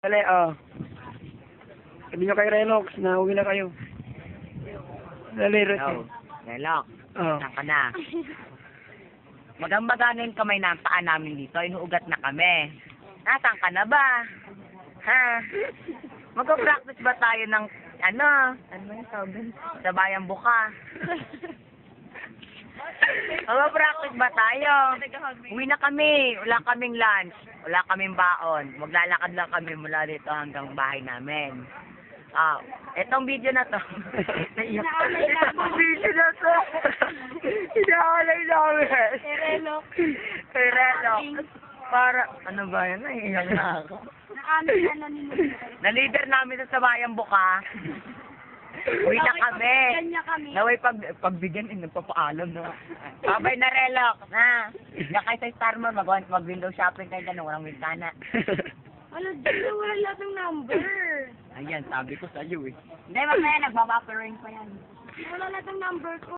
Dali, sabi nyo kay Relox na uwi na kayo. Dali, Ruth. Relok, Oh. saan ka na? Magang-maganin kamay na ang paa namin dito, inuugat na kami. Nasaan ka na ba? Ha? Mag-practice ba tayo ng, ano yung tawag? Sa bayang buka? Mag-practice ba tayo? Uwi na kami, wala kaming lunch, wala kaming baon. Maglalakad lang kami mula dito hanggang bahay namin. Etong video na to. Inaalay namin. Itong video na to. Inaalay namin. Relok. Kay Relok. Para, ano ba yan? Naiiyak na ako. Na-leader namin sa Sabayang Buka. Uwi na kami. Kanya kami. Naway pagbigyan, nagpapaalam na. Babay na Relok. Na. Diyan kayo sa Starmore, mag-window shopping kayo ganun, walang bintana. Ano, dito wala lahat ng number. Ayan, sabi ko sa iyo eh. Hindi, mamaya nagbabapering pa yan. Wala lahat ng number ko.